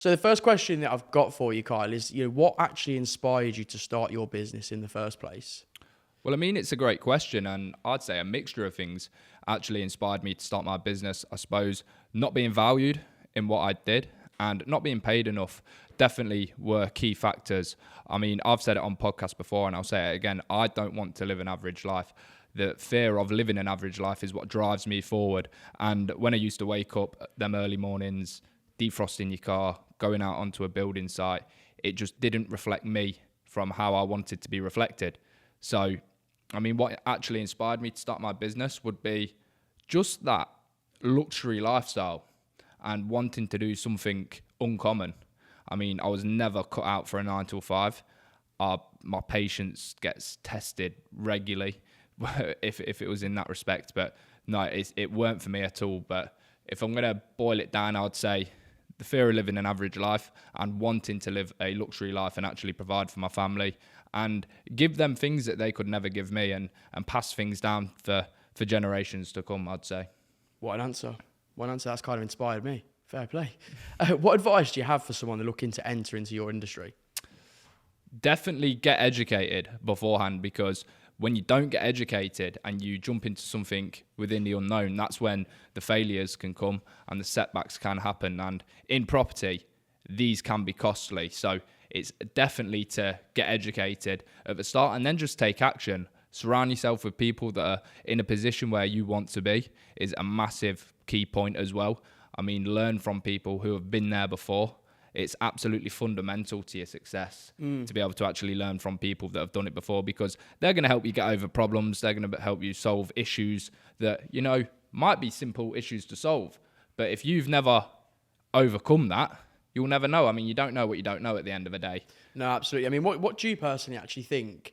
So the first question that I've got for you, Kyle, is what actually inspired you to start your business in the first place? Well, I mean, it's a great question, and I'd say a mixture of things actually inspired me to start my business. I suppose not being valued in what I did and not being paid enough definitely were key factors. I mean, I've said it on podcasts before, and I'll say it again. I don't want to live an average life. The fear of living an average life is what drives me forward. And when I used to wake up them early mornings, defrosting your car, going out onto a building site, it just didn't reflect me from how I wanted to be reflected. So, I mean, what actually inspired me to start my business would be just that luxury lifestyle and wanting to do something uncommon. I mean, I was never cut out for a 9 to 5. My patience gets tested regularly if it was in that respect. But no, it weren't for me at all. But if I'm going to boil it down, I would say the fear of living an average life and wanting to live a luxury life and actually provide for my family and give them things that they could never give me and pass things down for generations to come, I'd say. What an answer. That's kind of inspired me. Fair play. What advice do you have for someone looking to enter into your industry? Definitely get educated beforehand, because when you don't get educated and you jump into something within the unknown, that's when the failures can come and the setbacks can happen. And in property, these can be costly. So it's definitely to get educated at the start and then just take action. Surround yourself with people that are in a position where you want to be is a massive key point as well. I mean, learn from people who have been there before. It's absolutely fundamental to your success to be able to actually learn from people that have done it before, because they're going to help you get over problems. They're going to help you solve issues that, might be simple issues to solve. But if you've never overcome that, you'll never know. I mean, you don't know what you don't know at the end of the day. No, absolutely. I mean, what do you personally actually think?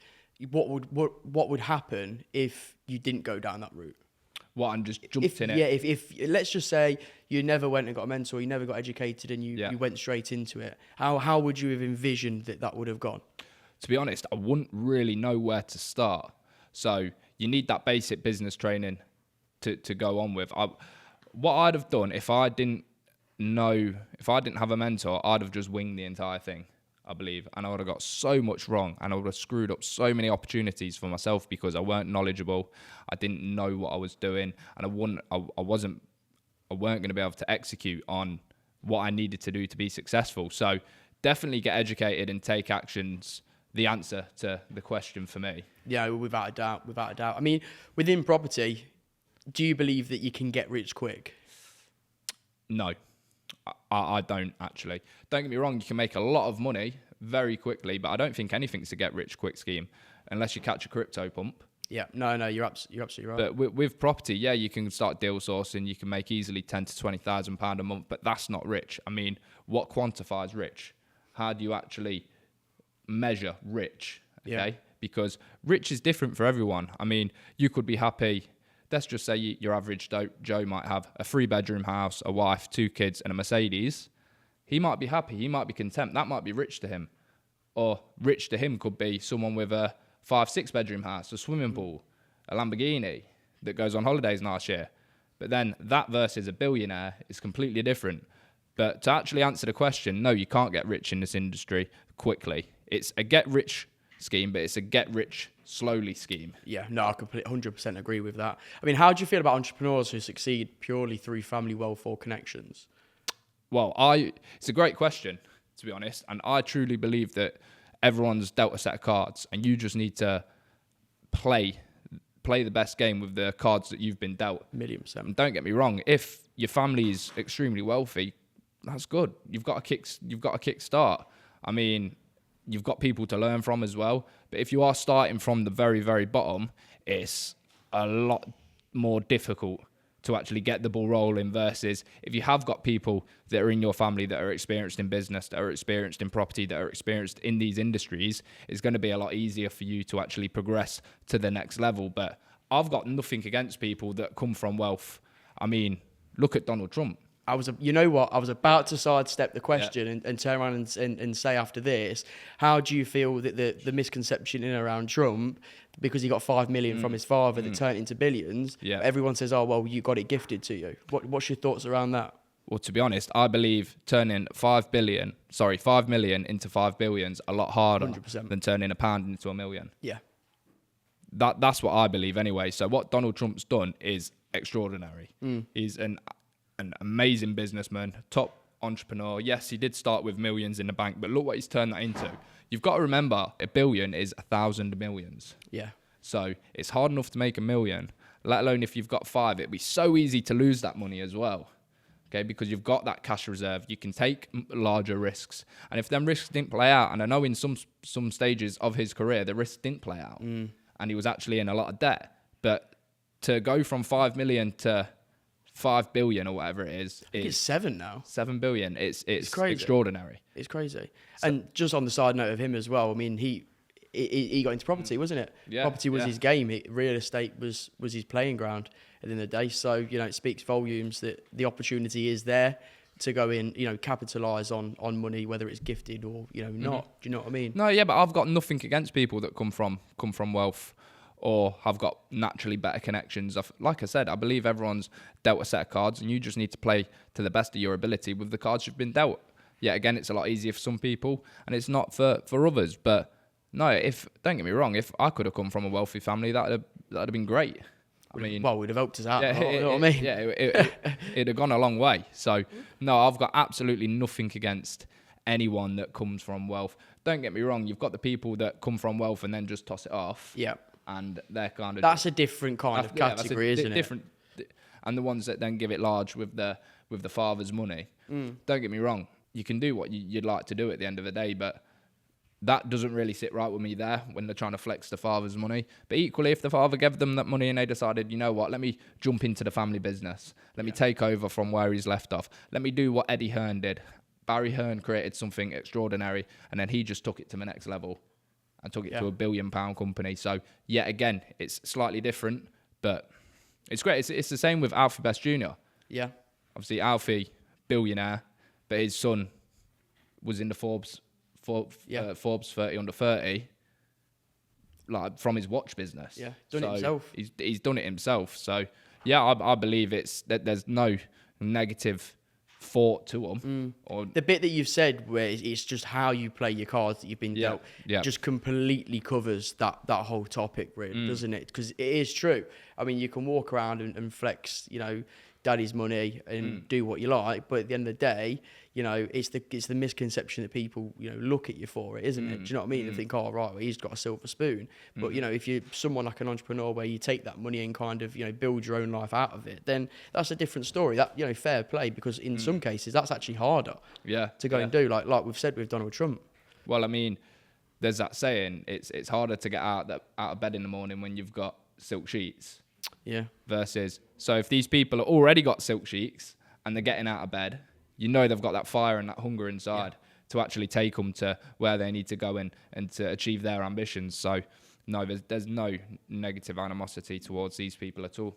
What would happen if you didn't go down that route? What, and just jumped in it? Yeah, if let's just say you never went and got a mentor, you never got educated, and you went straight into it. How would you have envisioned that would have gone? To be honest, I wouldn't really know where to start. So you need that basic business training to go on with. What I'd have done if I didn't have a mentor, I'd have just winged the entire thing, I believe. And I would have got so much wrong, and I would have screwed up so many opportunities for myself because I weren't knowledgeable. I didn't know what I was doing, and I weren't going to be able to execute on what I needed to do to be successful. So definitely get educated and take actions. The answer to the question for me. Yeah, without a doubt. I mean, within property, do you believe that you can get rich quick? No, I don't actually. Don't get me wrong, you can make a lot of money very quickly, but I don't think anything's a get rich quick scheme unless you catch a crypto pump. Yeah, no, you're absolutely right. But with property, yeah, you can start deal sourcing. You can make easily £10,000 to £20,000 a month, but that's not rich. I mean, what quantifies rich? How do you actually measure rich? Okay, Yeah. Because rich is different for everyone. I mean, you could be happy. Let's just say your average Joe might have a 3-bedroom house, a wife, 2 kids, and a Mercedes. He might be happy. He might be content. That might be rich to him. Or rich to him could be someone with a 5-6-bedroom house, a swimming pool, a Lamborghini that goes on holidays last year. But then that versus a billionaire is completely different. But to actually answer the question, no, you can't get rich in this industry quickly. It's a get rich scheme, but it's a get rich slowly scheme. Yeah, no, I completely 100% agree with that. I mean, how do you feel about entrepreneurs who succeed purely through family wealth or connections? Well, it's a great question, to be honest, and I truly believe that everyone's dealt a set of cards, and you just need to play the best game with the cards that you've been dealt. 1,000,000%. And don't get me wrong, if your family is extremely wealthy, that's good. You've got a kick start. I mean, you've got people to learn from as well. But if you are starting from the very, very bottom, it's a lot more difficult to actually get the ball rolling versus if you have got people that are in your family that are experienced in business, that are experienced in property, that are experienced in these industries, it's going to be a lot easier for you to actually progress to the next level. But I've got nothing against people that come from wealth. I mean, look at Donald Trump. I was about to sidestep the question and turn around and say after this, how do you feel that the misconception in around Trump, because he got 5 million from his father that turned into billions, everyone says, oh, well, you got it gifted to you. What's your thoughts around that? well, to be honest, I believe turning 5 million into 5 billion is a lot harder 100%. than turning a pound into a million. Yeah. That's what I believe anyway. So what Donald Trump's done is extraordinary. He's an amazing businessman, top entrepreneur. Yes, he did start with millions in the bank, but look what he's turned that into. You've got to remember, a billion is 1,000 millions. Yeah. So it's hard enough to make a million, let alone if you've got 5. It'd be so easy to lose that money as well. Okay, because you've got that cash reserve, you can take larger risks. And if them risks didn't play out, and I know in some stages of his career, the risks didn't play out, and he was actually in a lot of debt. But to go from 5 million to 5 billion or whatever it is, I think it's 7 now. 7 billion. It's crazy. extraordinary. It's crazy. So, and just on the side note of him as well, I mean, he got into property, wasn't it? Yeah, property was his game. Real estate was his playing ground at the end of the day. So, you know, it speaks volumes that the opportunity is there to go in, you know, capitalise on money, whether it's gifted or, you know, not. Do you know what I mean? No, yeah, but I've got nothing against people that come from wealth or have got naturally better connections. Like I said, I believe everyone's dealt a set of cards and you just need to play to the best of your ability with the cards you've been dealt. Yeah, again, it's a lot easier for some people and it's not for others. But no, don't get me wrong, if I could have come from a wealthy family, that'd have been great. I mean, well, we'd have helped us out. Yeah, You know what I mean? Yeah, it'd have gone a long way. So, no, I've got absolutely nothing against anyone that comes from wealth. Don't get me wrong, you've got the people that come from wealth and then just toss it off. Yeah. And they're kind of... That's a different kind of category, isn't it? And the ones that then give it large with the father's money. Don't get me wrong, you can do what you'd like to do at the end of the day, but that doesn't really sit right with me there when they're trying to flex the father's money. But equally, if the father gave them that money and they decided, you know what, let me jump into the family business. Let me take over from where he's left off. Let me do what Eddie Hearn did. Barry Hearn created something extraordinary and then he just took it to the next level and took it to a £1 billion company. So, yet again, it's slightly different, but it's great. It's the same with Alfie Best Jr. Yeah. Obviously, Alfie, billionaire, but his son was in the Forbes 30 under 30, like from his watch business. Yeah, done it himself. He's done it himself. So yeah, I believe that there's no negative thought to him. Or the bit that you've said where it's just how you play your cards that you've been dealt, just completely covers that whole topic, really, doesn't it? Because it is true. I mean, you can walk around and flex, you know, daddy's money and do what you like, but at the end of the day, you know, it's the misconception that people, you know, look at you for it, isn't it? Do you know what I mean? They think, oh, right, well, he's got a silver spoon. But, you know, if you're someone like an entrepreneur where you take that money and kind of, you know, build your own life out of it, then that's a different story. That, you know, fair play, because in some cases that's actually harder to go and do, like we've said with Donald Trump. Well, I mean, there's that saying, it's harder to get out of bed in the morning when you've got silk sheets. Yeah. Versus, so if these people have already got silk sheets and they're getting out of bed, you know they've got that fire and that hunger inside to actually take them to where they need to go and to achieve their ambitions. So, no, there's no negative animosity towards these people at all.